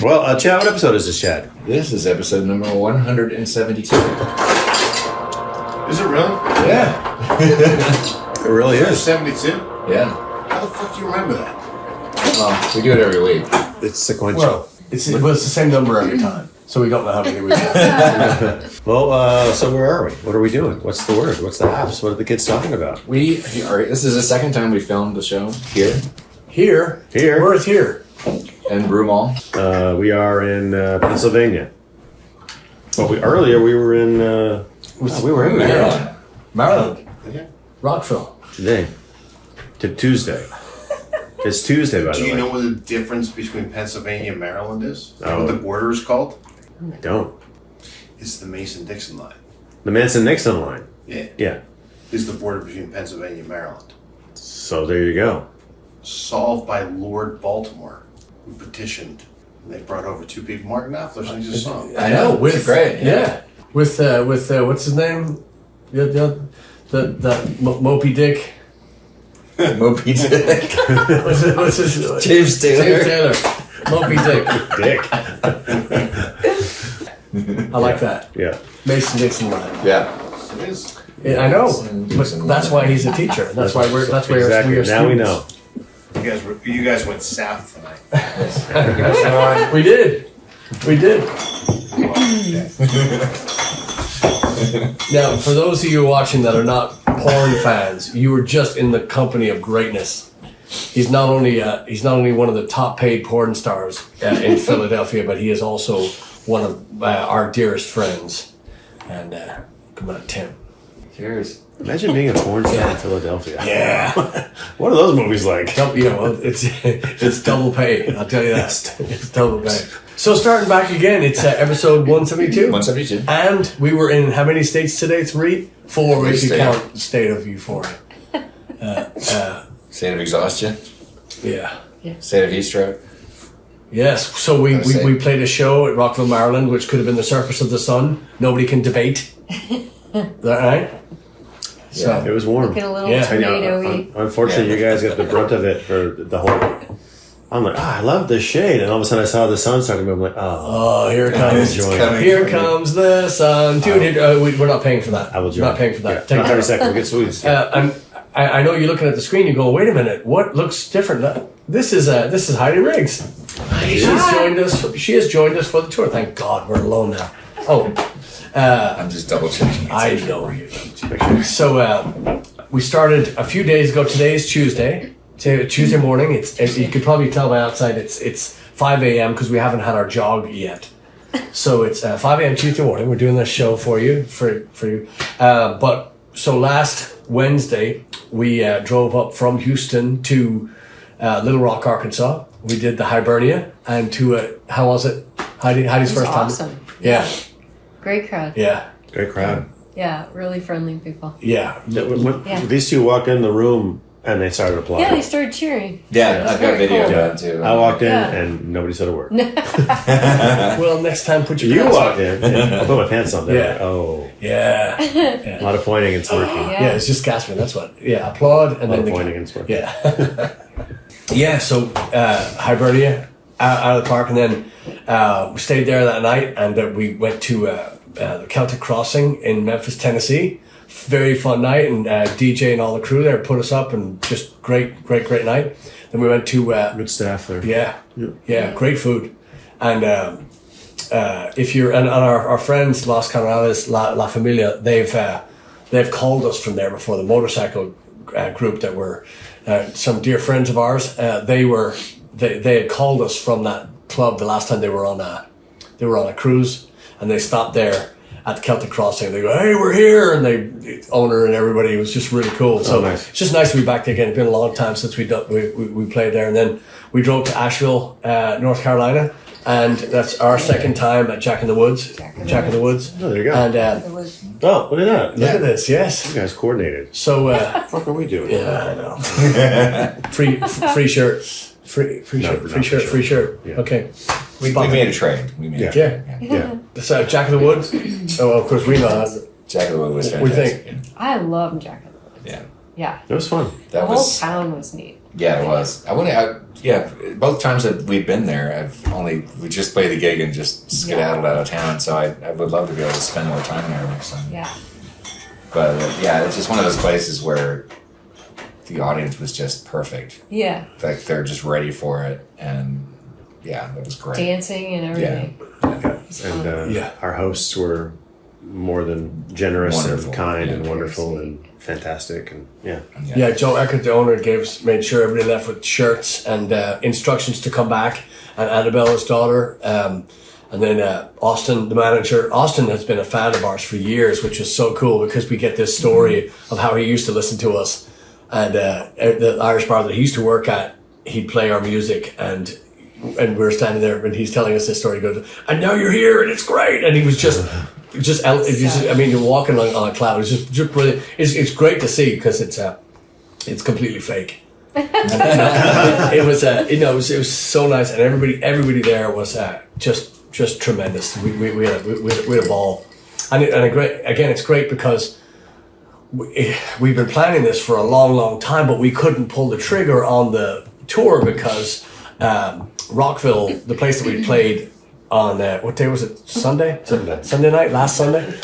Well, Chad, what episode is this, Chad? This is episode number 172. Is it really? Yeah. It really is. 72? Yeah. How the fuck do you remember that? Well, we do it every week. It's sequential. Well, it's the same number every time, so we don't know how many we have. Well, so where are we? What are we doing? What's the word? What's the apps? What are the kids talking about? This is the second time we filmed the show here Here? Where is here? in Broomall. We are in Pennsylvania. Well, we were in Maryland. Yeah. Rockville. today. To Tuesday. It's Tuesday, by the Do way. you know what the difference between Pennsylvania and Maryland is? No. What the border is called? I don't. It's the Mason-Dixon line. The Manson-Nixon line. Yeah. Yeah. Is the border between Pennsylvania and Maryland. So there you go. Solved by Lord Baltimore, who petitioned. And they brought over two people. Mark Knopfler sings a song. I know. It's great. Yeah. With what's his name? The Mopey Dick. Moby Dick. What's his James Taylor. James Taylor. Mopey Dick. Dick. I like that. Yeah. Mason-Dixon line. Yeah. It is. Yeah, I know, but that's why he's a teacher. That's why we're. That's why Exactly. we are. Now we students. know. You guys went south tonight. We did. Now, for those of you watching that are not porn fans, you were just in the company of greatness. He's not only one of the top paid porn stars in Philadelphia, but he is also one of our dearest friends. And come on, Tim. Cheers. Imagine being a porn star in Philadelphia. Yeah. What are those movies like? It's double pay. I'll tell you that. It's double pay. So starting back again, it's episode 172. 172. And we were in how many states today? 3? 4 if you State. count State of Euphoria. State of exhaustion. Yeah. State of heat stroke. Yes. So we played a show at Rockville, Maryland, which could have been the surface of the sun. Nobody can debate. Is that right? So It was warm. Looking a little Yeah. I know. tornado-y. Unfortunately, you guys got the brunt of it for the whole. I'm like, I love the shade, and all of a sudden I saw the sun starting to move. I'm like, Oh, here it comes. enjoy coming. Here comes the sun. Dude, we're not paying for that. I will join. Not paying for that. Yeah. Take Not it. 30 seconds. We'll get sweets. I know you're looking at the screen. You go, wait a minute. What looks different? This is Heide Riggs. She has joined us for the tour. Thank God we're alone now. Oh, I'm just double checking. I know you. So we started a few days ago. Today is Tuesday. Tuesday morning. It's you could probably tell by outside. It's 5 a.m. because we haven't had our jog yet. So it's 5 a.m. Tuesday morning. We're doing this show for you. But so last Wednesday we drove up from Houston to Little Rock, Arkansas. We did the Hibernia and to how was it? Heidi's It was first time. awesome. Yeah. Great crowd. Yeah. Great crowd. Yeah, really friendly people. Yeah. Yeah. These two walked in the room and they started applauding. Yeah, they started cheering. Yeah, I've got very video of cool. that too. I walked in Yeah. and nobody said a word. Well, next time put your You pants walked on. in and I put my pants on. They're Yeah. like, oh, Yeah. a lot of pointing and smirking. Yeah. Yeah, it's just gasping. That's what. Yeah, applaud and A lot then of the pointing and smirking. Yeah. Yeah. So Hibernia out of the park, and then we stayed there that night, and we went to the Celtic Crossing in Memphis, Tennessee. Very fun night, and DJ and all the crew there put us up, and just great night. Then we went to Good staff there. yeah, great food, and if you're and our friends Los Canales La Familia, they've called us from there before. The motorcycle group that were some dear friends of ours. They had called us from that club the last time they were on a cruise, and they stopped there at the Celtic Crossing. They go, hey, we're here, and the owner and everybody, it was just really cool. So nice. It's just nice to be back there again. It's been a long time since we played there, and then we drove to Asheville, North Carolina, and that's our second time at Jack in the Woods. Jack in the Woods. Oh, there you go. And It was Oh, look at that. look at this, yes. You guys coordinated. So What the fuck are we doing? yeah, I know. free shirt, free shirt. Yeah. Okay. We made a trade. We made a Yeah. trade. Yeah. Yeah. So Jack in the Woods. Oh, of course we know that. Jack of the Wood was What do you fantastic. think? I love Jack in the Woods. Yeah. Yeah. It was fun. The That whole was town was neat. Yeah, it was. Both times that we've been there, we just played the gig and just skedaddled out of town. So I would love to be able to spend more time there next time. Yeah. But it's just one of those places where the audience was just perfect. Yeah. Like they're just ready for it, and it was great. Dancing and everything. And our hosts were more than generous Wonderful. and kind and Yeah, wonderful very and fantastic and Yeah, Joe Eckert, the owner, made sure everybody left with shirts and instructions to come back. And Annabella's daughter, and then Austin, the manager. Austin has been a fan of ours for years, which was so cool because we get this story of how he used to listen to us. And the Irish bar that he used to work at, he'd play our music, and we were standing there, and he's telling us this story. He goes, "And now you're here, and it's great." And he was just you're walking on a cloud. It's just brilliant. It's great to see because it's completely fake. It was so nice, and everybody there was just tremendous. We had a ball, and it's great because we've been planning this for a long time, but we couldn't pull the trigger on the tour because Rockville, the place that we played on what day was it? Sunday night, last Sunday.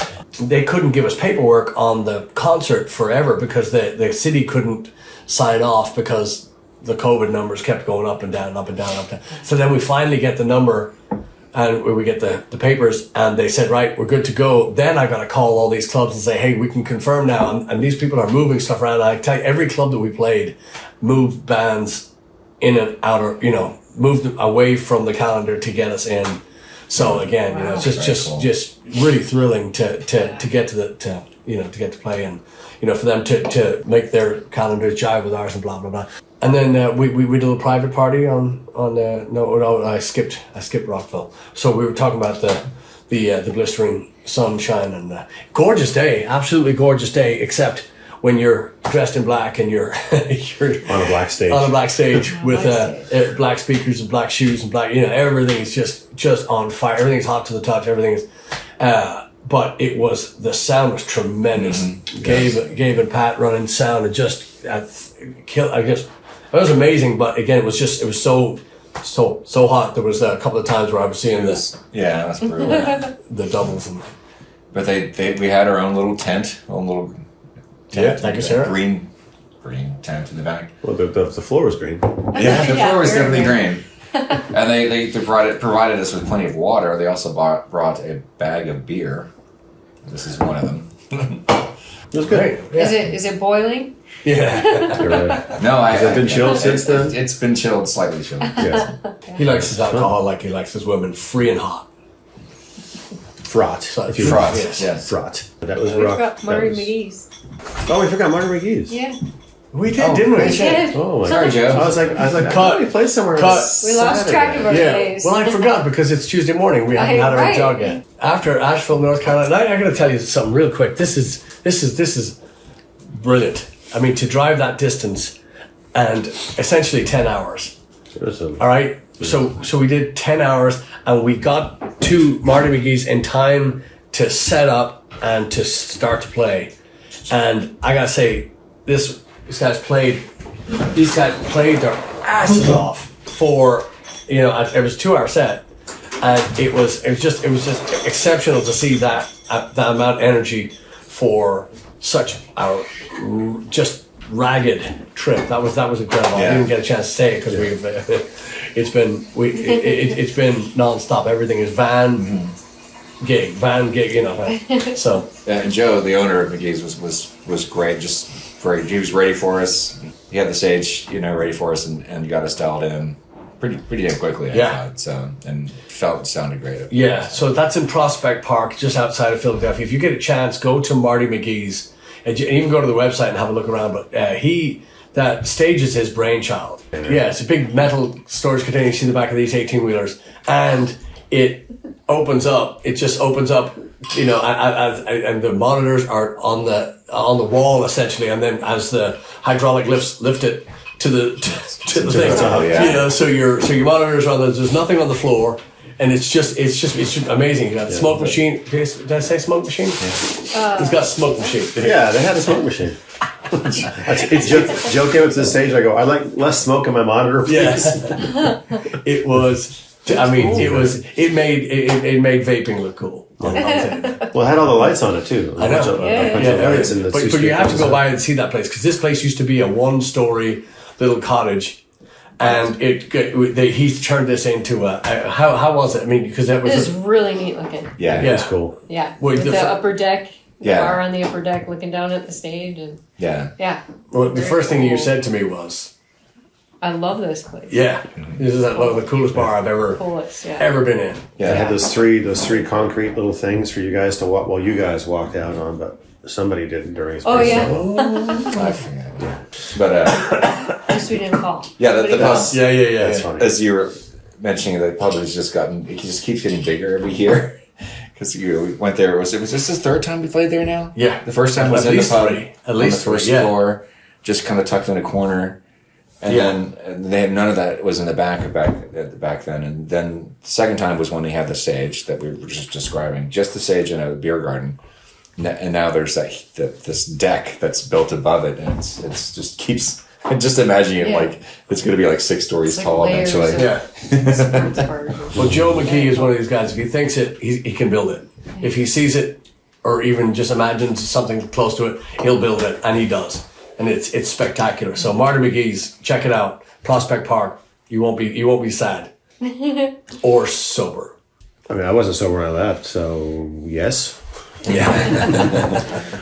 They couldn't give us paperwork on the concert forever because the city couldn't sign off because the COVID numbers kept going up and down, up and down, up and down. So then we finally get the number and we get the papers, and they said, right, we're good to go. Then I got to call all these clubs and say, hey, we can confirm now. And these people are moving stuff around. I tell you, every club that we played moved bands in and out, or moved them away from the calendar to get us in. So again, it's just really thrilling to get to get to play, and for them to make their calendars jive with ours and blah blah blah. And then we did a little private party I skipped Rockville. So we were talking about the blistering sunshine and gorgeous day, absolutely gorgeous day, except when you're dressed in black and you're on a black stage with black speakers and black shoes and black, everything is just on fire. Everything's hot to the touch. Everything is, but the sound was tremendous. Mm-hmm. Gabe and Pat running sound and just kill. I guess it was amazing. But again, it was so hot. There was a couple of times where I was seeing this. Yeah, that's brutal. The doubles But we had our own little tent, tent, thank you, Sarah. Green tent in the back. Well, the floor was green. Yeah, the floor was definitely green. And they provided us with plenty of water. They also brought a bag of beer. This is one of them. It was good. Yeah. Is it boiling? Yeah. You're right. No, has it been chilled since then? It's been chilled, slightly chilled. Yeah. He likes his alcohol like he likes his women, free and hot. Fraught. Fraught, yes. Fraught. That was We rock. forgot Marty McGee's. Oh, we forgot Marty McGee's. Yeah. We did, didn't we? We did. Oh my Sorry, God. Joe. I was like, I thought we played somewhere. Cut. On We lost track of our days. Well, I forgot because it's Tuesday morning. We haven't had our Right. jog yet. After Asheville, North Carolina, I got to tell you something real quick. This is brilliant. I mean, to drive that distance and essentially 10 hours. Awesome. All right. So we did 10 hours and we got to Marty McGee's in time to set up and to start to play. And I gotta say, these guys played their asses off for, it was a 2-hour set. And it was just exceptional to see that amount of energy for such a just ragged trip. That was incredible. Yeah. I didn't get a chance to stay because it's been nonstop. Everything is van gig. So And Joe, the owner of McGee's, was great. Just great. He was ready for us. He had the stage, ready for us, and got us dialed in pretty damn quickly. I thought. So and sounded great. yeah. So that's in Prospect Park, just outside of Philadelphia. If you get a chance, go to Marty McGee's. And even go to the website and have a look around. But that stage is his brainchild. Yeah, it's a big metal storage container. You see the back of these 18-wheelers. And it opens up. It just opens up, and the monitors are on the wall, essentially. And then as the hydraulic lift it to the thing. Oh, yeah. So your monitors are on there's nothing on the floor. And it's just amazing. You got smoke machine. Did I say smoke machine? He's got smoke machine. Yeah, they had a smoke machine. Joe came up to the stage. I go, I like less smoke in my monitor, please. Yeah. It was. I mean, it was. It made vaping look cool. Well, it had all the lights on it too. I know. A bunch of lights and the but you have to go by and see that place because this place used to be a 1-story little cottage, and he turned this into a. How was it? I mean, because that was. It was really neat looking. Yeah, It's cool. Yeah. Well, With the upper deck. Yeah. Bar on the upper deck looking down at the stage. And yeah. Well, the Very first thing you cool. said to me was, I love this place. "Yeah, this is the coolest bar I've Coolest, yeah. ever been in." Yeah, I had those three concrete little things for you guys to walk. Well, you guys walked out on, but somebody didn't during his Oh, birthday. yeah. I forget. Yeah. But Guess we didn't fall. yeah, the Nobody bus. Yeah. That's funny. As you were mentioning, the pub has just gotten. It just keeps getting bigger every year. Because we went there. Was this the third time we played there now? Yeah. The first time was At in the least pub. three. At on least the first three, yeah. floor, just kind of tucked in a corner. And then they had none of that was in the back then. And then the second time was when they had the stage that we were just describing, just the stage in a beer garden. And now there's this deck that's built above it, and it's just keeps. Just imagining it like it's going to be like 6 stories It's like tall layers eventually. of- Well, Joe McKee is one of these guys. If he thinks it, he can build it. If he sees it, or even just imagines something close to it, he'll build it, and he does. And it's spectacular. So Marty McGee's, check it out. Prospect Park. You won't be sad or sober. I mean, I wasn't sober when I left, so yes. Yeah.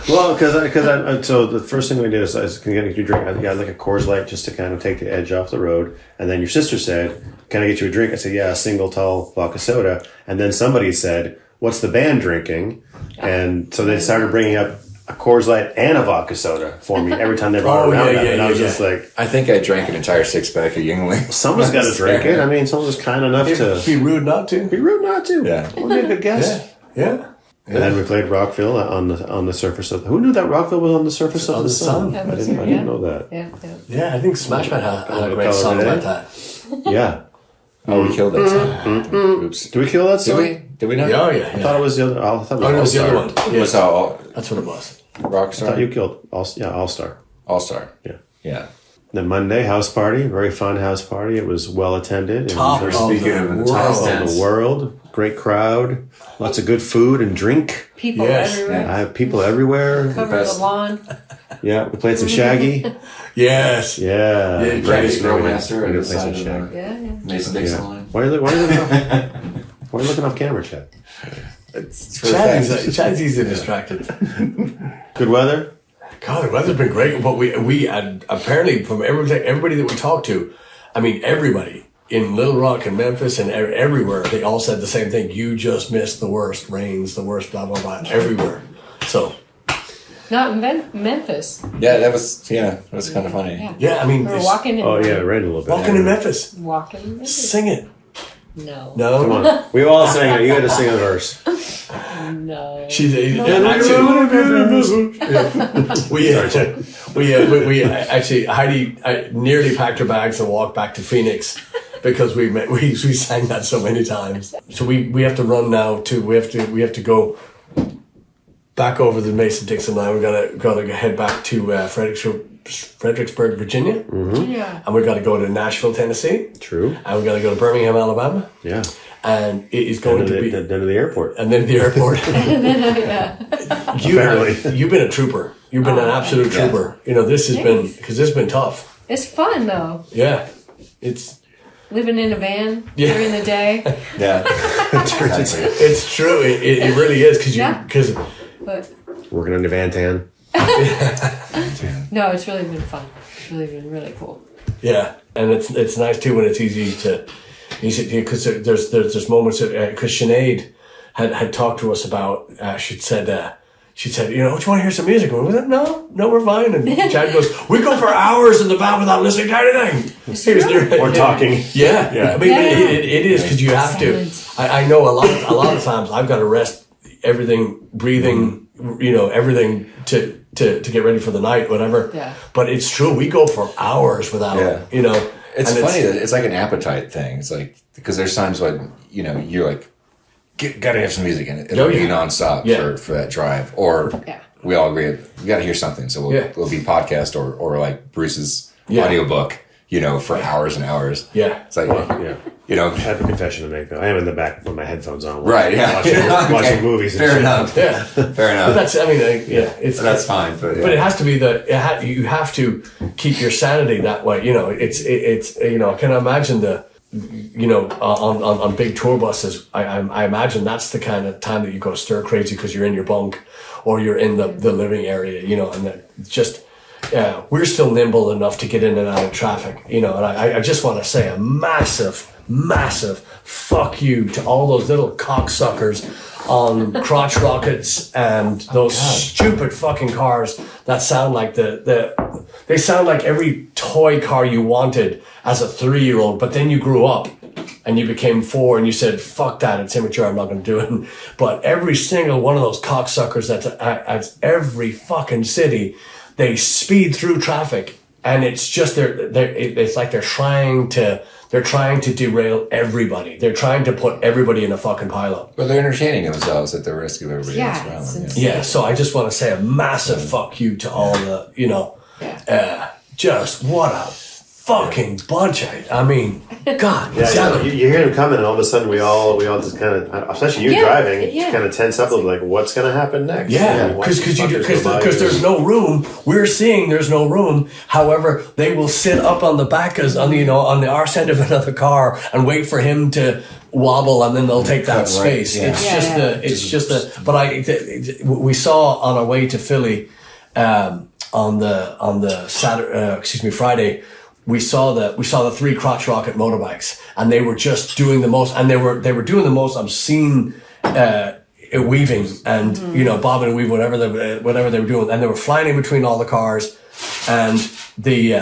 Well, because so the first thing we did is I was going to get you a drink. I got like a Coors Light just to kind of take the edge off the road. And then your sister said, "Can I get you a drink?" I said, "Yeah, a single tall vodka soda." And then somebody said, "What's the band drinking?" And so they started bringing up a Coors Light and a vodka soda for me every time they brought it around. And I was just like, I think I drank an entire 6-pack of Yingling. someone's got to drink it. I mean, someone was kind enough to Be rude not to. be rude not to. Yeah. Would be a good guess. Yeah. And then we played Rockville on the surface of. Who knew that Rockville was on the surface of the sun? Yeah, I didn't know that. Yeah. Yeah, I think Smash Mouth had a great Color song today. about that. Yeah. Oh, we killed that song. Oops. Did we kill that Did song? we? Did we not? Oh, yeah. I thought it was the other. I thought Oh, no, it was the other one. It was all That's what it was. I thought Rockstar? you killed All Star. All-Star. Yeah. Yeah. The Monday house party, very fun house party. It was well attended. Top and of speaking the of the world. top of the world. Great crowd. Lots of good food and drink. People Yes. everywhere. I have people everywhere. Covered best. the lawn. Yeah, we played some Shaggy. Yes. Yeah. Yeah, Brandon's we did. Grillmaster We at did the play some side of Shaggy. the Yeah. Mason-Dixon Yeah. line. Why are you looking off camera, Chad? It's for effect. Chad's easily distracted. Good weather? God, the weather's been great. But we had, apparently from everybody that we talked to, I mean, everybody in Little Rock and Memphis and everywhere, they all said the same thing. You just missed the worst rains, the worst blah, blah, blah, everywhere. So, Not in Memphis. Yeah, that was kind of funny. Yeah. yeah, I mean, We were walking in. Oh, yeah, it rained a little bit. walking in Memphis. Walking in Memphis. Sing it. No. No. Come on. We all sang it. You had to sing a verse. No. She's we actually Heidi nearly packed her bags and walked back to Phoenix because we sang that so many times. So we have to run now too. We have to go back over the Mason-Dixon line. We gotta head back to Fredericksburg, Virginia, Yeah. and we got to go to Nashville, Tennessee, True. and we got to go to Birmingham, Alabama, Yeah. and it is going to be. Then to the airport. And then the airport. Yeah. You've been a trooper. You've been an absolute yeah. trooper. You know, this has been, because this has been tough. It's fun though. Yeah. It's Living in a van Yeah. during the day. Yeah. it's true. It really is Yeah. because But Working on the Van Tan. no, it's really been fun. It's really been really cool. yeah, and it's nice too when it's easy because there's moments because Sinead had talked to us about she said, you know, don't you want to hear some music? And we went, no, we're fine. And Chad goes, we go for hours in the van without listening to anything. Or talking. Yeah. I mean, Yeah. it is because you have Silence. to. I know a lot of times I've got to rest everything, breathing, you know, everything to get ready for the night, whatever. Yeah. But it's true. We go for hours without, you know. It's and funny that it's like an appetite thing. It's like, because there's times when, you know, you're like, gotta have some music in it. It'll be nonstop for that drive. Or we all agreed we got to hear something. So we'll be podcast or like Bruce's audiobook, for hours and hours. Yeah. It's like, I have a confession to make though. I am in the back with my headphones on. Right. Yeah. Watching movies. And Fair shit. enough. Yeah. Fair enough. But that's fine. But it has to be you have to keep your sanity that way. It's I can imagine on big tour buses, I imagine that's the kind of time that you go stir crazy because you're in your bunk or you're in the living area, and that just, we're still nimble enough to get in and out of traffic, and I just want to say a massive fuck you to all those little cocksuckers on crotch rockets and those stupid fucking cars that sound like they sound like every toy car you wanted as a 3-year-old, but then you grew up and you became 4 and you said, fuck that, it's immature, I'm not going to do it. But every single one of those cocksuckers that's at every fucking city, they speed through traffic and it's just, it's like they're trying to derail everybody. They're trying to put everybody in a fucking pileup. But they're entertaining themselves at the risk of everybody else around them. Yeah, so I just want to say a massive fuck you to all the, just what a fucking bunch of, God damn it. You hear them coming, and all of a sudden we all just kind of, especially you driving, kind of tense up, like what's going to happen next? Yeah, because there's no room. We're seeing there's no room. However, they will sit up on the back on the arse end of another car and wait for him to wobble, and then they'll take that space. Yeah. We saw on our way to Philly on the Saturday, Friday. We saw the 3 crotch rocket motorbikes, and they were just doing the most, and they were doing the most obscene weaving and bob and weave, whatever they were doing, and they were flying in between all the cars, and the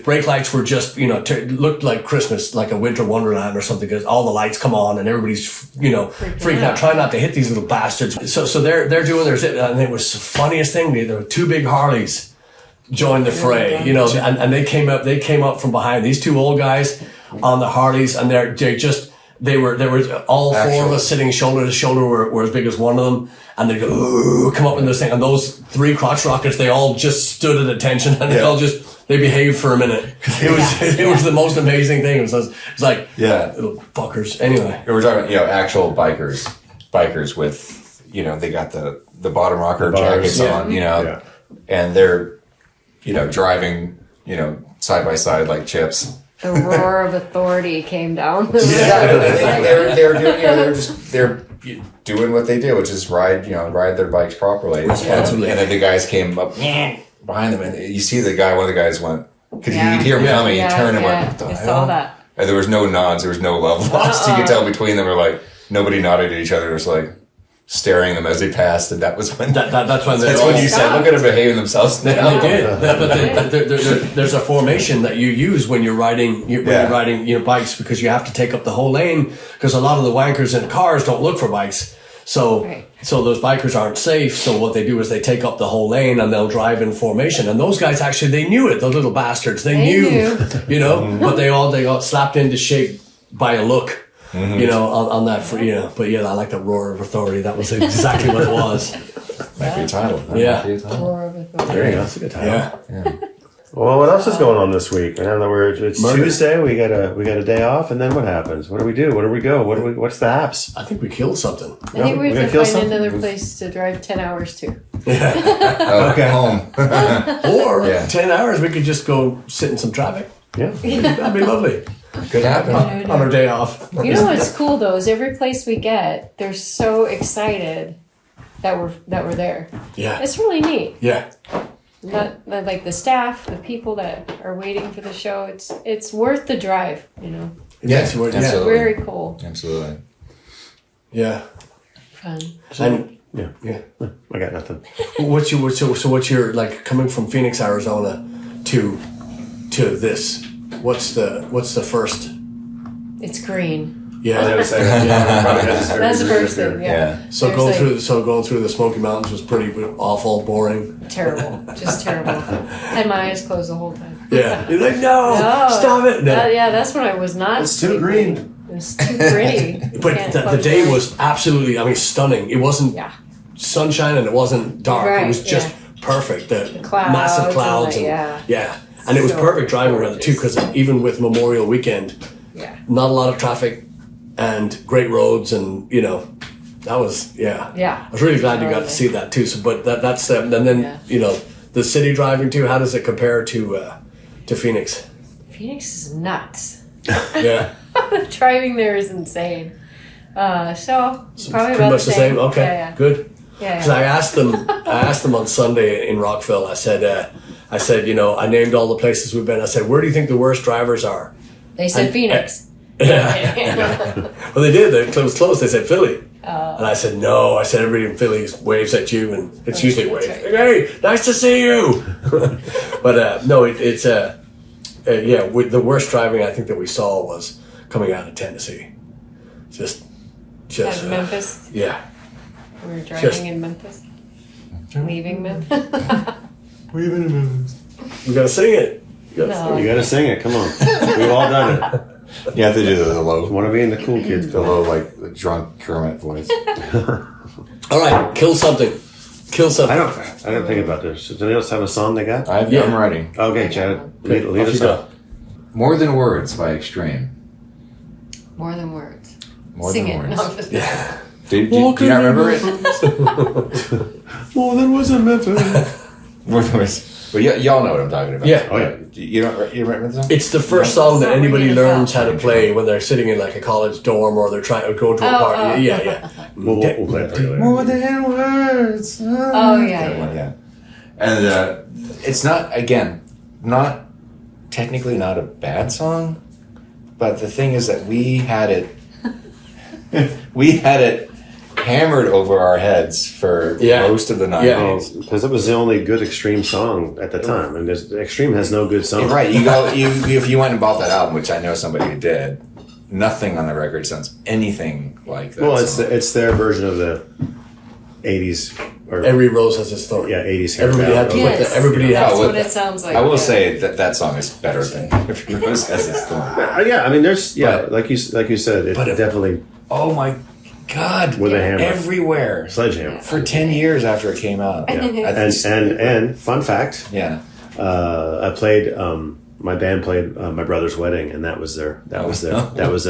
brake lights were just looked like Christmas, like a winter wonderland or something, because all the lights come on and everybody's freaking out, trying not to hit these little bastards. So they're doing their, and it was the funniest thing. There were 2 big Harleys joined the fray, and they came up from behind, these 2 old guys on the Harleys, and they were all 4 of us sitting shoulder to shoulder were as big as one of them, and they go come up in this thing, and those 3 crotch rockets, they all just stood at attention, and they behaved for a minute. It was the most amazing thing. It was like little fuckers. Anyway, we're talking actual bikers with they got the bottom rocker jackets on, and they're driving, side by side like chips. The roar of authority came down the road. They're doing what they do, which is ride their bikes properly. Responsibly. And then the guys came up behind them, and you see one of the guys went, because you could hear him coming, he turned and went, what the hell? I saw that. And there was no nods, there was no love lost. You could tell between them, were like, nobody nodded at each other, it was like, staring them as they passed, and that was when that's when you said, look at them behaving themselves now. They did, but there's a formation that you use when you're riding bikes, because you have to take up the whole lane, because a lot of the wankers in cars don't look for bikes, so those bikers aren't safe. So what they do is they take up the whole lane and they'll drive in formation, and those guys actually, they knew it, the little bastards, they knew. But they got slapped into shape by a look. On that, but I like the roar of authority. That was exactly what it was. Might be a title. Roar of authority. There you go. That's a good title. Yeah. Well, what else is going on this week? I don't know. It's Tuesday. We got a day off, and then what happens? What do we do? Where do we go? What's the haps? I think we killed something. I think we have to find another place to drive 10 hours to. Okay. Home. Or 10 hours, we could just go sit in some traffic. Yeah. That'd be lovely. Could happen. On our day off. You know what's cool though is every place we get, they're so excited that we're there. Yeah. It's really neat. Yeah. Not like the staff, the people that are waiting for the show. It's worth the drive. Yeah, absolutely. Very cool. Absolutely. Yeah. Fun. And Yeah. I got nothing. what's your like coming from Phoenix, Arizona to this? What's the first? It's green. Yeah. I was gonna say, That's the first thing. Yeah. So There's going through the Smoky Mountains was pretty awful, boring. terrible, just terrible. Had my eyes closed the whole time. Yeah. You're like, no, stop it. No. That's when I was not. It's too green. It was too pretty. But the day was absolutely, stunning. It wasn't. Yeah. sunshine and it wasn't dark. Right, It was just perfect. The clouds massive clouds and yeah. And it was So perfect driving weather too, gorgeous. because even with Memorial Weekend, Yeah. not a lot of traffic and great roads, and that was Yeah. I was really glad you got to see that too. So, but that's and then the city driving too. How does it compare to Phoenix? Phoenix is nuts. Yeah, Driving there is insane. So probably pretty about much the same. Okay, Yeah. good. Yeah. Because I asked them on Sunday in Rockville. I said, I named all the places we've been. I said, where do you think the worst drivers are? They said Phoenix. Well, they did. It was close. They said Philly. And I said, no. I said, everybody in Philly waves at you, and it's usually a wave. Right. Hey, nice to see you. But no, it's with the worst driving I think that we saw was coming out of Tennessee. Just At Memphis. Yeah. We were driving Just- in Memphis. Leaving Memphis. You gotta sing it. You gotta sing it. Come on. We've all done it. You have to do the low, Want to be in the cool kids the club. low like the drunk Kermit voice. All right, kill something. Kill something. I don't think about this. Does anyone else have a song they got? I'm ready. Okay, Chad, lead Off us you up. More Than Words by Extreme. More than words. More Sing Than it. Words. No, just- Do you not remember it? More than was in Memphis. More Than Words. Well, y'all know what I'm talking about. Yeah. Oh, yeah. You remember the song? It's the first song that It's not anybody ringing a bell. learns how to play when they're sitting in like a college dorm or they're trying to go to a Oh, party. oh. Yeah. We'll play it for you later. More than words. Oh, yeah, That one, yeah. And it's not technically not a bad song, but the thing is that we had it hammered over our heads for Yeah. most of the Yeah. 90s. Because it was the only good Extreme song at the time, and Extreme has no good songs. Right, if you went and bought that album, which I know somebody who did, nothing on the record sounds anything like that. Well, song. it's their version of the '80s or Every rose has its thorn. 80s hair Everybody had to metal. put Yes. everybody Yeah, had That's to what it sounds like. I will yeah. say that song is better than Every Rose Has Its Thorn. Yeah, I mean, there's But- like you said, it but it- definitely Oh my God! with a hammer, Everywhere sledgehammer. for 10 years after it came out. Yeah. That's- And fun fact, yeah. I played. My band played my brother's wedding, and that was their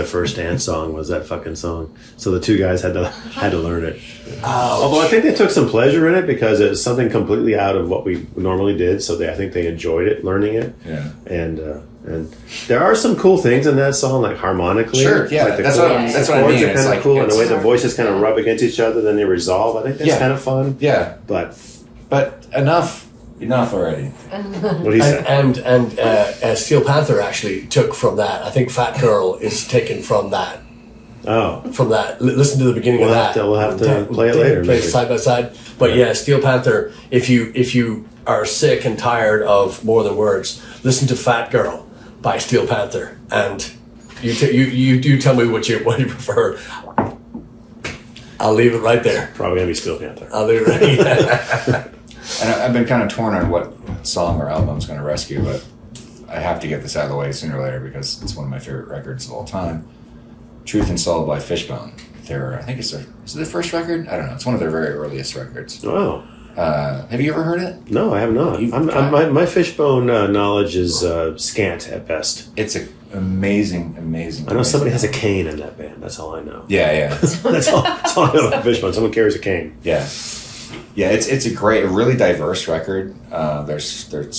first dance song. Was that fucking song? So the two guys had to learn it. Although I think they took some pleasure in it because it was something completely out of what we normally did. So I think they enjoyed it, learning it. Yeah. And there are some cool things in that song, like harmonically. Sure, yeah, Like the that's chords- what I the mean. chords are It's kind like- of cool, and the way the it's- voices kind of rub against each other, then they resolve. I think that's Yeah. kind of fun. Yeah. But But enough already. what do you say? and Steel Panther actually took from that. I think Fat Girl is taken from that. Oh, Listen to the beginning We'll of have that. to- we'll have to play it later, Play maybe. side by side. But yeah, Steel Panther. If you are sick and tired of More Than Words, listen to Fat Girl by Steel Panther, and you do tell me what you prefer. I'll leave it right there. probably gonna be Steel Panther. I'll leave it right there. And I've been kind of torn on what song or album I was going to rescue, but I have to get this out of the way sooner or later because it's one of my favorite records of all time. Truth and Soul by Fishbone. Is it their first record? I don't know. It's one of their very earliest records. Oh. Have you ever heard it? No, I have not. My Fishbone knowledge is scant at best. It's an amazing. I know somebody has a cane in that band. That's all I know. Yeah. That's all I know about Fishbone. Someone carries a cane. Yeah, it's a really diverse record. There's the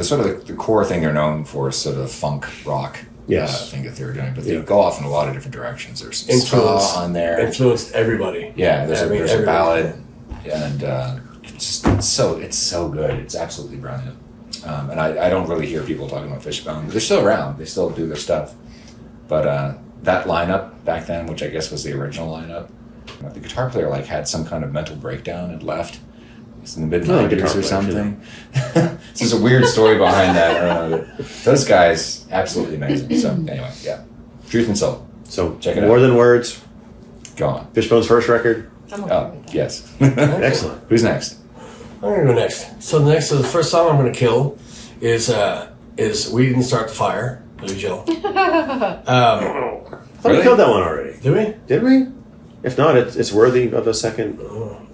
sort of the core thing they're known for is sort of funk rock. Yes. Thing that they were doing, but they go off in a lot of different directions. There's some Influence ska on there. Influenced everybody. Yeah, there's a everybody. ballad, and it's so good. It's absolutely brilliant. And I don't really hear people talking about Fishbone. They're still around. They still do their stuff. But that lineup back then, which I guess was the original lineup, the guitar player had some kind of mental breakdown and left. It's in the mid-90s guitar or player, something. So there's a weird story behind that. I don't know. Those guys, absolutely amazing. So anyway, yeah. Truth and Soul. So Check it More out. Than Words. Go on. Fishbone's first record. I'm okay Oh, with that. yes. Excellent. Who's next? I'm gonna go next. So the first song I'm gonna kill is We Didn't Start the Fire, Billy Joel. I thought we killed that one already. Did we? Did we? If not, it's worthy of a second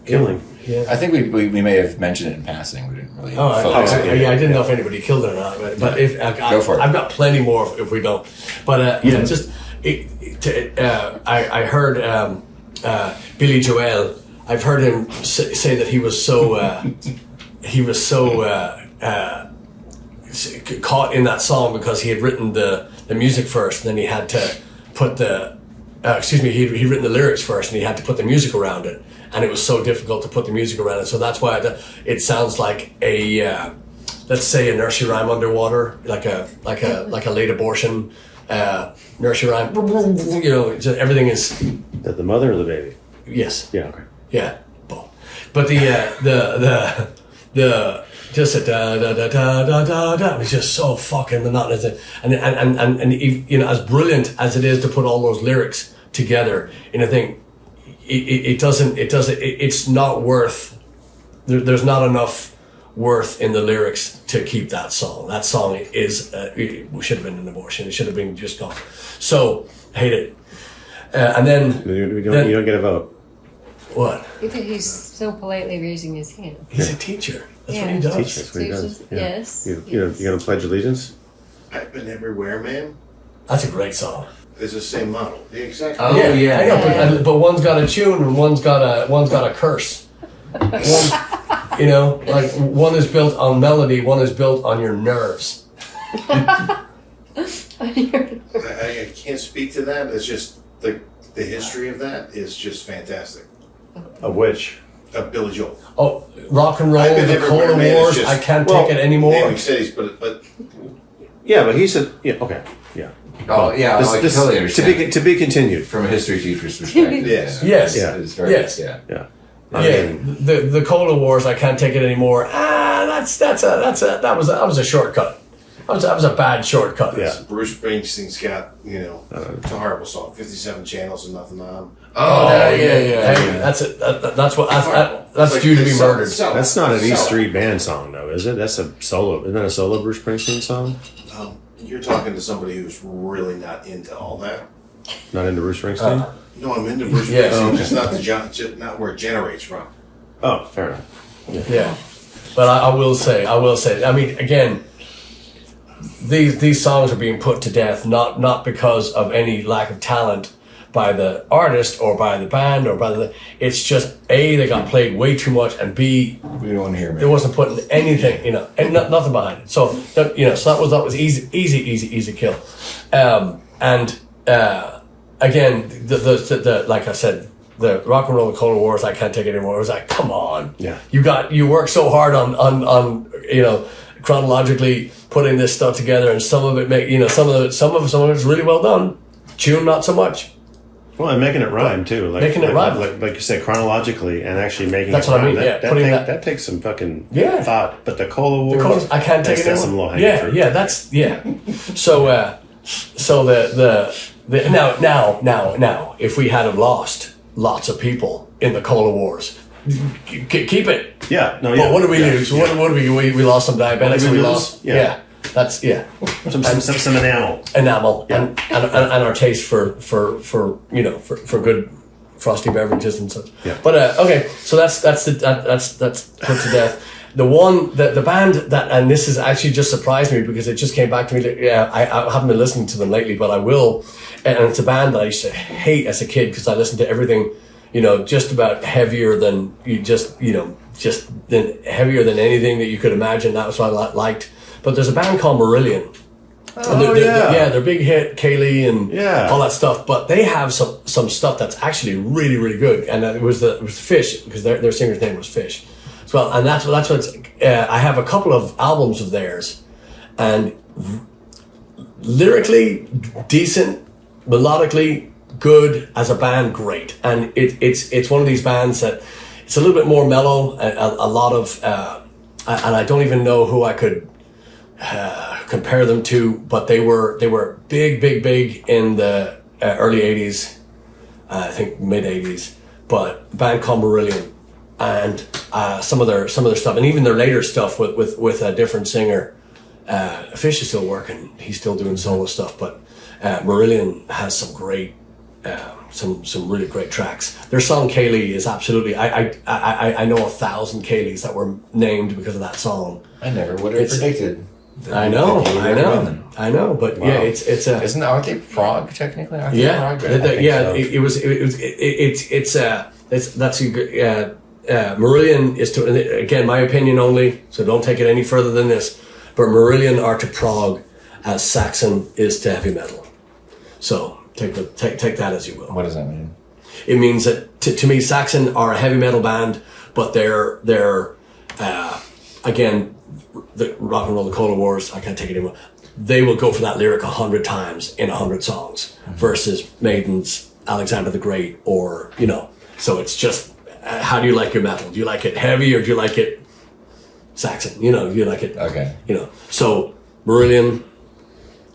killing. Yeah. I think we may have mentioned it in passing. We didn't really. Oh, focus on it. I didn't know if anybody killed it or not, but if Go for it. I've got plenty more if we don't. But just I heard Billy Joel. I've heard him say that he was so caught in that song because he had written the music first, and then he had to put he'd written the lyrics first, and he had to put the music around it, and it was so difficult to put the music around it. So that's why it sounds like a let's say a nursery rhyme underwater, like a late abortion nursery rhyme. You know, everything is The mother or the baby? yes. Yeah. Okay. Yeah, but the just a da da da da da da da was just so fucking monotonous, and you know, as brilliant as it is to put all those lyrics together in a thing, it's not worth. There's not enough worth in the lyrics to keep that song. That song is it should have been an abortion. It should have been just gone. So hate it, and then You don't get a vote. what? He's so politely raising his hand. He's a teacher. That's what he Yeah. does. Teacher, that's what he So does. he's- yes, You gonna pledge allegiance? I've been everywhere, man. That's a great song. It's the same model. The exact. Oh, yeah. I know, but one's got a tune and one's got a curse. One, you know, like one is built on melody, one is built on your nerves. I can't speak to that. It's just the history of that is just fantastic. Of which? Billy Joel. Oh, rock and roll, I've been the everywhere, Cola man. It's Wars. just- I can't well, take it anymore. Naming cities, but Yeah, but he said, yeah, okay, yeah. Oh yeah, I totally understand. To be continued. From a history teacher's perspective. Yes. Yes. Yeah. It's very, Yes. yeah. Yeah. Yeah, the Cola Wars. I can't take it anymore. That was a shortcut. That was a bad shortcut. Yeah. Bruce Springsteen's got, it's a horrible song. 57 channels and nothing on. Oh, yeah. Hey, that's it. That's due to be murdered. That's not an E Street Band song, though, is it? That's a solo. Isn't that a solo Bruce Springsteen song? You're talking to somebody who's really not into all that. Not into Bruce Springsteen? No, I'm into Bruce Yeah. Springsteen, just not where it generates from. Oh, fair enough. Yeah, but I will say. I mean, again, these songs are being put to death not because of any lack of talent by the artist or by the band or by the. It's just A, they got played way too much, and B, We don't want to hear it me. wasn't putting anything, and nothing behind it. So so that was easy kill, and again, the like I said. The rock and roll Cola Wars, I can't take it anymore. It was like, come on, Yeah. You work so hard on chronologically putting this stuff together, and some of it some of it's really well done. Tune not so much. Well, and making it rhyme, too. Making it rhyme. Like you said, chronologically, and actually making That's it what I rhyme. mean, yeah, putting that- That takes some fucking Yeah. thought. But the Cola Wars, The Colas, I can't take it that's anymore. some low-hanging fruit. So now if we had have lost lots of people in the Cola Wars, keep it. Yeah, no, But yeah. what do we yeah, lose? yeah. What do we lost some diabetics. What did we We lose? lost. Yeah. Yeah. That's Some enamel. enamel Yeah. and our taste for good frosty beverages and such. Yeah. But okay, so that's put to death. The band that, and this has actually just surprised me because it just came back to me. Yeah, I haven't been listening to them lately, but I will. And it's a band that I used to hate as a kid because I listened to everything, just about heavier than heavier than anything that you could imagine. That was what I liked. But there's a band called Marillion. Oh, Their big hit, Kaylee and Yeah. all that stuff. But they have some stuff that's actually really, really good. And it was Fish, because their singer's name was Fish as well. And that's what it's. I have a couple of albums of theirs, and lyrically decent, melodically good, as a band great. And it's one of these bands that it's a little bit more mellow. A lot of and I don't even know who I could compare them to, but they were big in the early 80s, I think mid 80s, but a band called Marillion, and some of their stuff, and even their later stuff with a different singer. Fish is still working, he's still doing solo stuff, but Marillion has some great some really great tracks. Their song Kaylee is absolutely. I know 1,000 Kayleys that were named because of that song. I never would have predicted. I know. But Wow. yeah, it's a. Aren't they Prague technically? Aren't they Yeah, Prague? I think so. That's Marillion is to, again, my opinion only, so don't take it any further than this, but Marillion are to prog as Saxon is to heavy metal. So take that as you will. What does that mean? It means that to me, Saxon are a heavy metal band, but they're again, the rock and roll, the Cola Wars, I can't take it anymore. They will go for that lyric 100 times in 100 songs versus Maiden's Alexander the Great, or, so it's just, how do you like your metal? Do you like it heavy or do you like it Saxon? Do you like it? Okay. So Marillion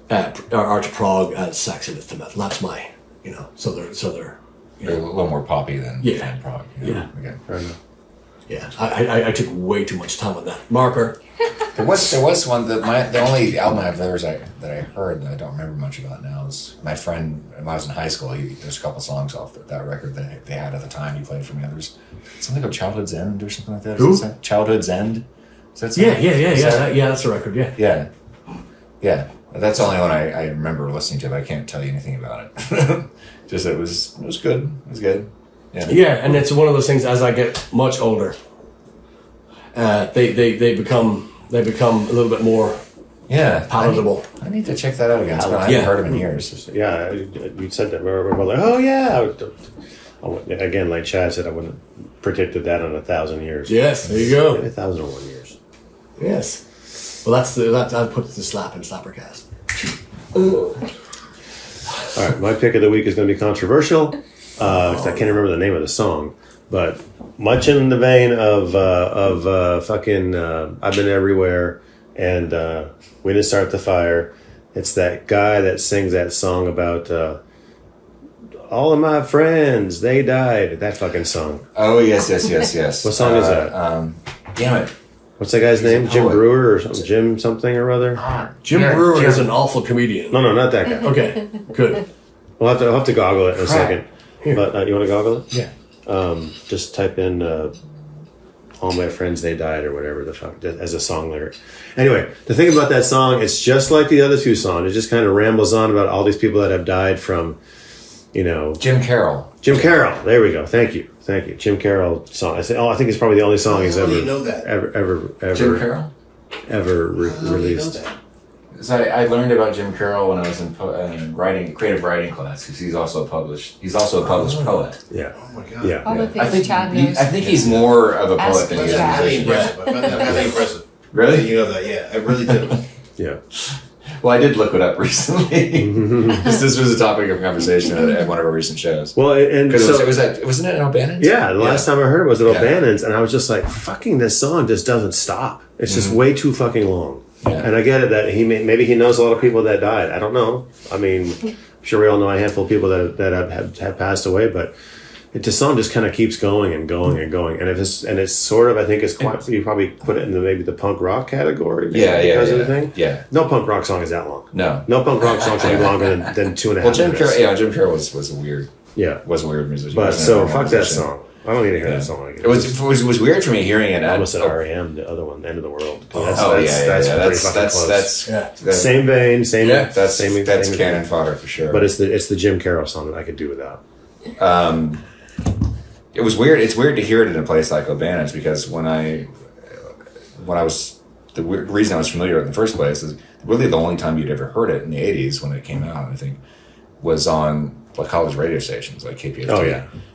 are to prog as Saxon is to metal. That's my, so they're They're a little more poppy than Prague. Yeah. Okay. Fair enough. Yeah. I took way too much time on that. Marker. There was one that the only album of theirs that I heard that I don't remember much about now is my friend when I was in high school. There's a couple songs off that record that they had at the time. He played for me. There's something called Childhood's End or something like that. Who? Childhood's End. Is that Yeah. That's a record. Yeah. Yeah. That's the only one I remember listening to, but I can't tell you anything about it. Just it was good. It was good. Yeah. Yeah, and it's one of those things. As I get much older, they become a little bit more palatable. I need to check that out again. I haven't heard them in years. Yeah, you said that. We're like, oh yeah. Again, like Chad said, I wouldn't have predicted that in 1,000 years. Yes, there you go. Maybe 1,001 years. Yes. Well, I'll put the slap in SlapperCast. All right, my pick of the week is going to be controversial. 'Cause I can't remember the name of the song, but much in the vein of fucking I've Been Everywhere and We Didn't Start the Fire. It's that guy that sings that song about all of my friends, they died. That fucking song. Oh yes. What song is that? Damn it. What's that guy's name? a Jim poet. Brewer or something? Jim something or other? Jim Brewer is an awful comedian. No, not that guy. Okay, good. I'll have to goggle it in a second. Here. But you want to goggle it? Yeah. Just type in all my friends, they died, or whatever the fuck, as a song lyric. Anyway, the thing about that song, it's just like the other two songs. It just kind of rambles on about all these people that have died from, Jim Carroll. Jim Carroll. There we go. Thank you. Jim Carroll song. I think it's probably the only song he's How ever, do you know that? ever Jim Carroll? ever How do you know released. that? So I learned about Jim Carroll when I was in creative writing class because he's also a published poet. Yeah. Oh my god. Yeah. All the I things Chad think knows. I think he's more of a poet Ask than for he is a Chad. Highly musician. impressive. I find that highly impressive. Really? You know that? Yeah, I really do. Yeah. Well, I did look it up recently. This was a topic of conversation at one of our recent shows. Well, and Because so, wasn't it O'Bannon's? yeah, the last time I heard it was at Yeah. O'Bannon's, and I was just like, fucking this song just doesn't stop. It's just way too fucking long. Yeah. And I get it that maybe he knows a lot of people that died. I don't know. I mean, I'm sure we all know a handful of people that have passed away, but the song just kind of keeps going and going and going. And it's sort of, I think it's quite, you probably put it in maybe the punk rock category. Maybe, because of the thing. Yeah. No punk rock song is that long. No. No punk rock song should be longer than 2.5 Well, Jim minutes. Carroll. Yeah, Jim Carroll was a weird musician. But Wasn't a so normal fuck that musician. song. I don't need to hear that song again. It was weird for me hearing it. I almost said R.E.M., the other one, The End of the World. That's Pretty pretty fucking close. that's Same vein, same. that's same cannon fodder for sure. But it's the Jim Carroll song that I could do without. It was weird. It's weird to hear it in a place like O'Bannon's because when I was the reason I was familiar with it in the first place is really the only time you'd ever heard it in the '80s when it came out. I think was on like college radio stations like KPFT. Oh,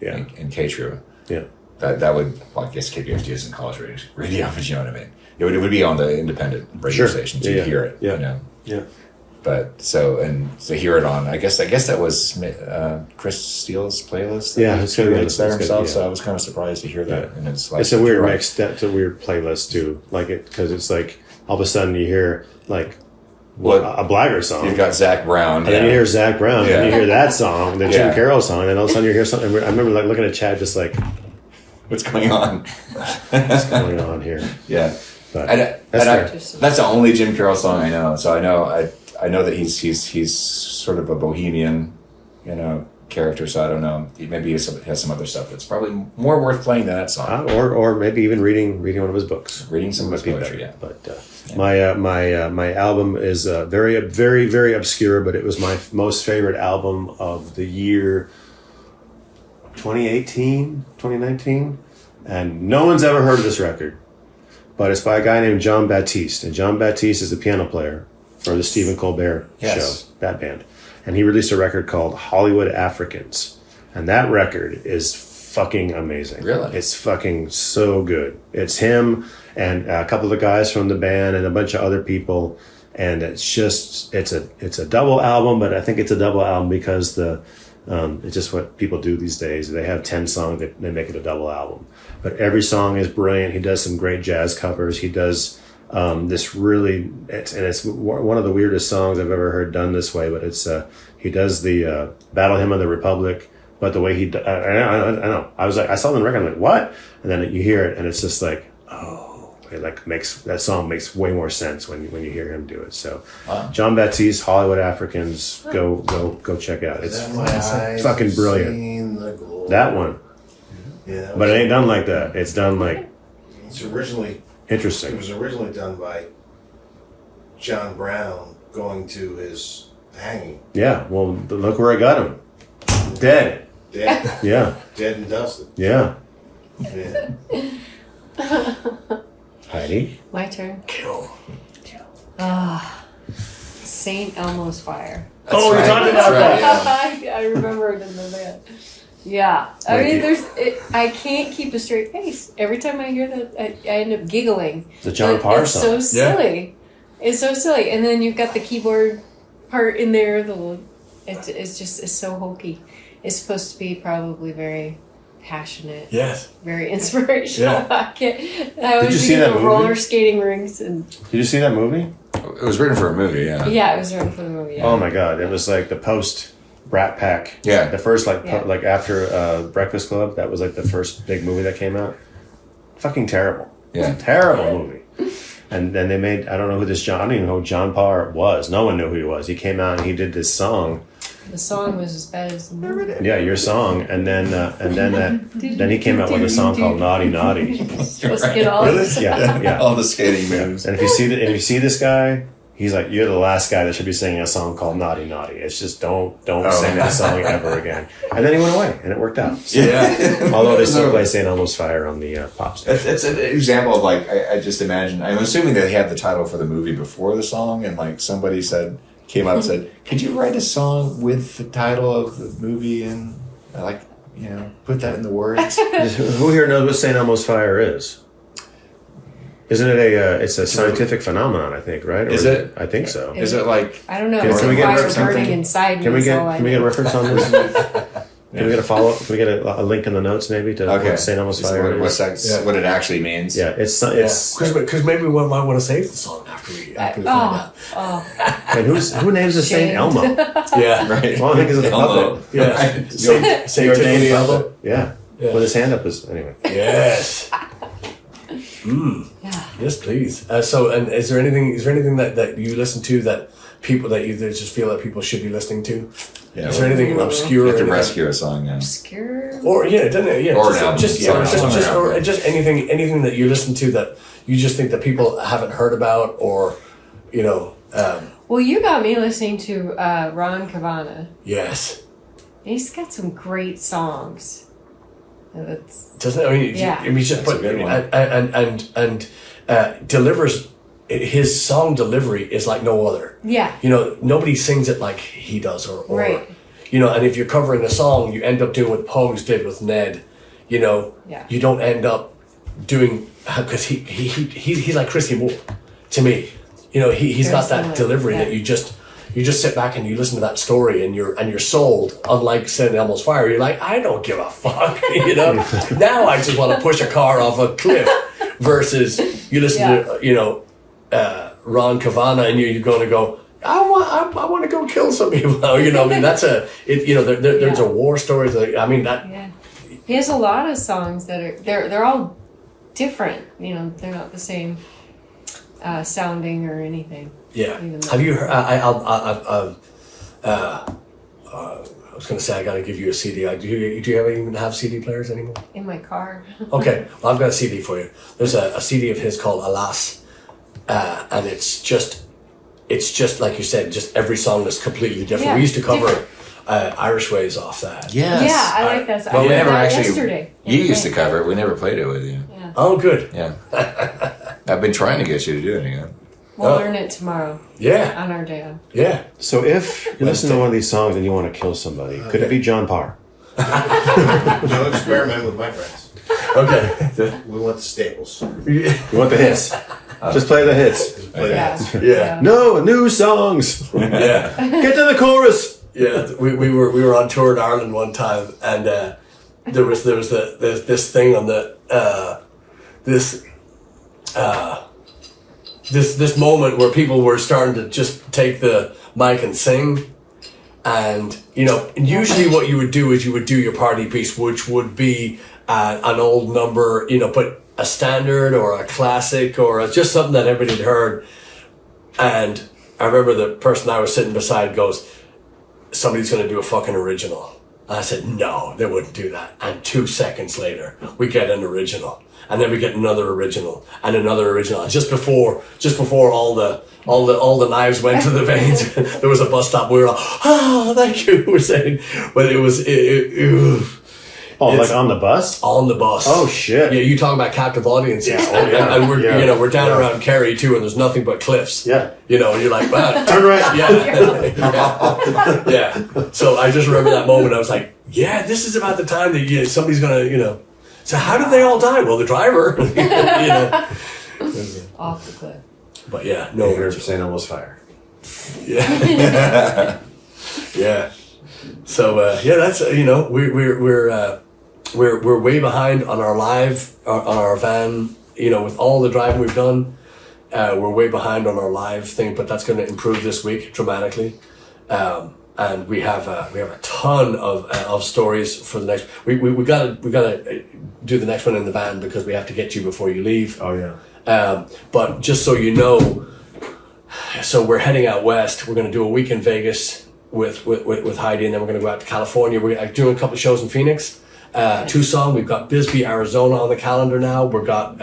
yeah. and K-True. Yeah. That would, well, I guess KPFT isn't college radio, but you know what I mean. It would be on the independent radio stations. You'd hear it. Yeah. You know? Yeah. But to hear it on, I guess that was Chris Steele's playlist. Yeah, he it's gonna be mixed that it's good, himself. yeah. So I was kind of surprised to hear that. Yeah. And it's like It's a weird right. mix. That's a weird playlist too. Like it because it's like all of a sudden you hear like a Blaggards song. You've got Zach Brown, And then you hear Zach Brown, and then you hear that song, the Jim Yeah. Carroll song, and all of a sudden you hear something. I remember like looking at Chad, just like, what's going on? what's going on here? Yeah, But and that's fair. that's the only Jim Carroll song I know. So I know that he's sort of a bohemian, character, so I don't know. Maybe he has some other stuff that's probably more worth playing than that song. Or maybe even reading one of his books. Reading some of his Might be poetry, better. yeah. But my album is very, very, very obscure, but it was my most favorite album of the year 2018, 2019. And no one's ever heard of this record, but it's by a guy named John Batiste. And John Batiste is the piano player for the Stephen Colbert show, that band. And he released a record called Hollywood Africans. And that record is fucking amazing. Really? It's fucking so good. It's him and a couple of the guys from the band and a bunch of other people. And it's just, it's a double album, but I think it's a double album because it's just what people do these days. They have 10 songs, they make it a double album. But every song is brilliant. He does some great jazz covers. He does this really, it's one of the weirdest songs I've ever heard done this way, but it's he does the Battle Hymn of the Republic, but the way I know. I was like, I saw the record, I'm like, what? And then you hear it, and it's just like, oh, it like makes, that song makes way more sense when you hear him do it. So, Wow. John Batiste, Hollywood Africans, go check out. It's fucking brilliant. That one. Yeah. But it ain't done like that. It's done like It's originally. interesting. It was originally done by John Brown going to his hanging. Yeah, well, look where I got him. Dead. Dead. Yeah, Dead and dusted. yeah. Yeah. Heidi? My turn. Kill. St. Elmo's Fire. Oh, we talked about that. I remember it in the band. Yeah, I mean, I can't keep a straight face. Every time I hear that, I end up giggling. The John Parr It's song. so silly. It's so silly. And then you've got the keyboard part in there. It's so hokey. It's supposed to be probably very passionate. Yes. Very inspirational. Yeah. I always you see think that of the movie? roller skating rings and Did you see that movie? It was written for a movie, yeah. yeah, it was written for the movie. Yeah. Oh my god, it was like the post Brat Pack. Yeah. The first like Yeah. like after Breakfast Club, that was like the first big movie that came out. Fucking terrible. Yeah. Terrible movie. And then they made, I don't know who this John, I don't even know who John Parr was. No one knew who he was. He came out and he did this song. The song was as bad as the movie. Yeah, your song. And then he came out with a song called Naughty Naughty. Supposed to get all this. Yeah, yeah. All the skating moves. And if you see this guy, he's like, you're the last guy that should be singing a song called Naughty Naughty. It's just don't sing that song ever again. And then he went away, and it worked out. So, Yeah. although they still play St. Elmo's Fire on the pop station. It's an example of like, I just imagine, I'm assuming that he had the title for the movie before the song, and like somebody came out and said, could you write a song with the title of the movie and like, put that in the words? Who here knows what St. Elmo's Fire is? Isn't it it's a scientific phenomenon, I think, right? Or Is it? I think so. Is it like, I don't know. Can It's we a get fire something? burning inside me. Can we is all I get a know. reference on this? Can we get a follow-up? Can we get a link in the notes maybe to okay, what St. Elmo's Fire is? what it actually means? Yeah, it's Because maybe we might want to save the song after we find out. and who names the St. Shame. Elmo? Yeah. Right. Well, I think it's a Elmo. puppet. Yeah. Right. Say Your Tiffany name Elmo. puppet. Yeah. Yeah. With his hand up his anyway. Yes. Yeah. Yes, please. And is there anything that you listen to that you just feel that people should be listening to? Yeah, Is there anything obscure? You have to anything- rescue a song, yeah. Obscure. Or doesn't it? Yeah, Or an album. just anything that you listen to that you just think that people haven't heard about, or Well, you got me listening to Ron Kavana. yes, He's got some great songs. That's doesn't it? I mean, Yeah. I mean, just That's a good one. and delivers his song delivery is like no other. yeah. Nobody sings it like he does, or Right. and if you're covering a song, you end up doing what Pogues did with Ned. Yeah. You don't end up doing, because he's like Christy Moore to me. He's Very got that similar, delivery yeah. that you just sit back and you listen to that story and you're sold. Unlike St. Elmo's Fire, you're like, I don't give a fuck. Now I just want to push a car off a cliff. Versus you listen to Ron Kavana and you're going to go, I want to go kill some people. I mean, that's there's a war story. I mean that. Yeah. He has a lot of songs that are they're all different. They're not the same sounding or anything. Yeah. Even though- Have you heard? was going to say I got to give you a CD. Do you even have CD players anymore? In my car. Okay, well, I've got a CD for you. There's a CD of his called Alas, and it's just like you said, just every song is completely different. Yeah, We used to cover different. Irish Ways off that. Yes. Yeah, I like that. Well, we I never did that actually. yesterday. You used to cover it. We never played it with you. Yeah. Oh, good. Yeah. I've been trying to get you to do it again. We'll Oh. learn it tomorrow Yeah, on our day off. yeah. So if you listen to one of these songs and you want to kill somebody, could it be John Parr? Don't experiment with my friends. Okay. We want the staples. You want the hits? Just play the hits. Just play Yeah. that. Yeah. No, new songs. Yeah. Get to the chorus. Yeah, we were on tour in Ireland one time, and there was this thing on the this moment where people were starting to just take the mic and sing, and and usually what you would do is you would do your party piece, which would be an old number, but a standard or a classic or just something that everybody had heard. And I remember the person I was sitting beside goes, somebody's going to do a fucking original. And I said, no, they wouldn't do that. And 2 seconds later, we get an original. And then we get another original and another original. And just before all the knives went to the veins, there was a bus stop. We were all, thank you, we're saying. But it was, Oh, like on the bus? on the bus. Oh, shit. Yeah, you talk about captive audiences. Yeah. Oh, yeah. And we're, Yeah. we're down Yeah. around Kerry too, and there's nothing but cliffs. Yeah. And you're like, wow. Turn right. Yeah. Yeah. So I just remember that moment. I was like, yeah, this is about the time that somebody's going to, so how did they all die? Well, the driver, Off the cliff. But yeah, no. 100% almost fire. Yeah. Yeah. So, that's, we're way behind on our live, on our van, with all the driving we've done. We're way behind on our live thing, but that's going to improve this week dramatically. And we have a ton of stories for the next. We gotta do the next one in the van because we have to get you before you leave. Oh, yeah. But just so you know, so we're heading out west. We're going to do a week in Vegas with Heidi, and then we're going to go out to California. We're doing a couple of shows in Phoenix, Tucson. We've got Bisbee, Arizona on the calendar now. We've got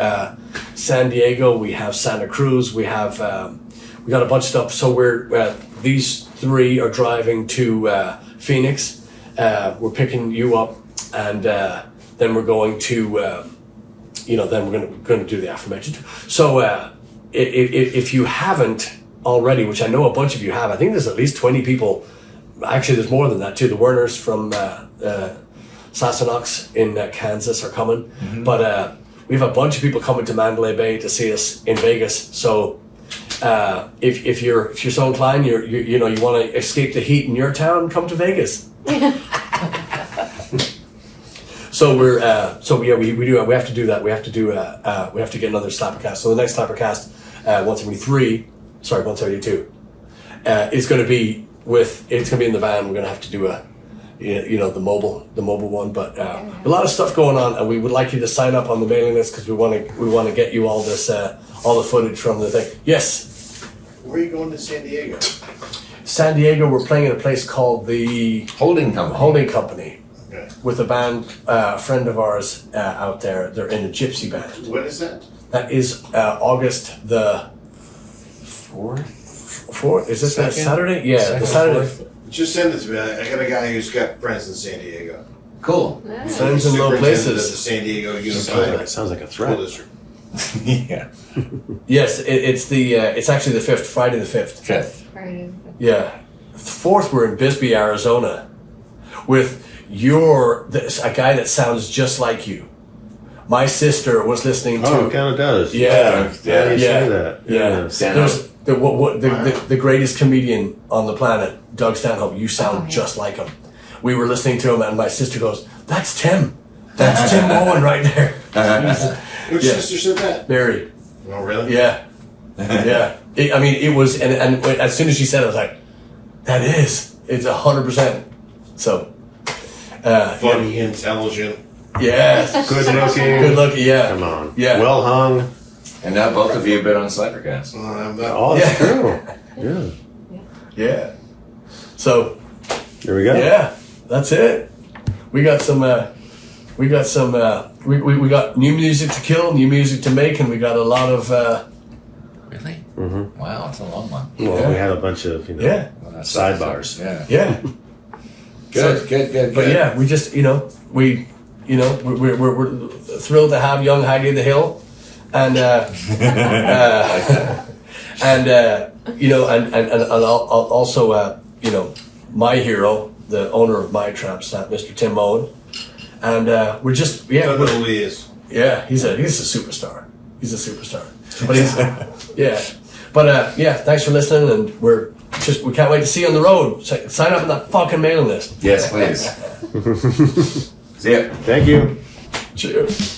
San Diego. We have Santa Cruz. We got a bunch of stuff. So we're these three are driving to Phoenix. We're picking you up, and then we're going to then we're going to do the aforementioned. So if you haven't already, which I know a bunch of you have, I think there's at least 20 people. Actually, there's more than that too. The Werners from Sassenachs in Kansas are coming, but we have a bunch of people coming to Mandalay Bay to see us in Vegas. So if you're so inclined, you want to escape the heat in your town, come to Vegas. So we have to do that. We have to get another SlapperCast. So the next SlapperCast, once every 2, is going to be in the van. We're going to have to do the mobile one. But a lot of stuff going on, and we would like you to sign up on the mailing list because we want to get you all this all the footage from the thing. Yes. Where are you going to San Diego? San Diego, we're playing at a place called the Holding company. Okay. with a band, a friend of ours out there. They're in a gypsy band. What is that? That is August the 4th. Is this that Saturday? Yeah, Second, the Saturday. fourth. Just send it to me. I got a guy who's got friends in San Diego. Cool. Nice. Friends in low Superintendent places. of the San Diego Sounds Unified like a School threat. District. Yeah. Yes, it's actually the 5th, Friday the 5th. Fifth. Right. Yeah. The 4th, we're in Bisbee, Arizona, with a guy that sounds just like you. My sister was listening to. Oh, it kind of does. Yeah, you say that. yeah. Stanhope. There's the greatest comedian on the planet, Doug Stanhope. You sound just like him. We were listening to him, and my sister goes, "That's Tim. That's Tim Mohan right there." Which Yeah. sister said that? Mary. Oh, really? Yeah, yeah. It was, and as soon as she said it, I was like, it's 100%. So, Funny, intelligent. yes, Good looking. good looking. Yeah, Come on. Yeah. Well hung. And now both of you have been on SlapperCast. I'm not. Oh, that's Yeah. true. Yeah. yeah. So, Here we go. yeah. that's it. We got some. We got new music to kill, new music to make, and we got a lot of. Really? Mm-hmm. Wow, it's a long one. Well, we had a bunch of Yeah. Well, that's sidebars. Yeah. Yeah. Good. But yeah, we just we're thrilled to have young Heidi the Hill, and also my hero, the owner of my trap snap, Mr. Tim Mohan, and we're just I don't know who he is. yeah, he's a superstar. He's a superstar. But he's thanks for listening, and we can't wait to see you on the road. Sign up on that fucking mailing list. Yes, please. See ya. Thank you. Cheers.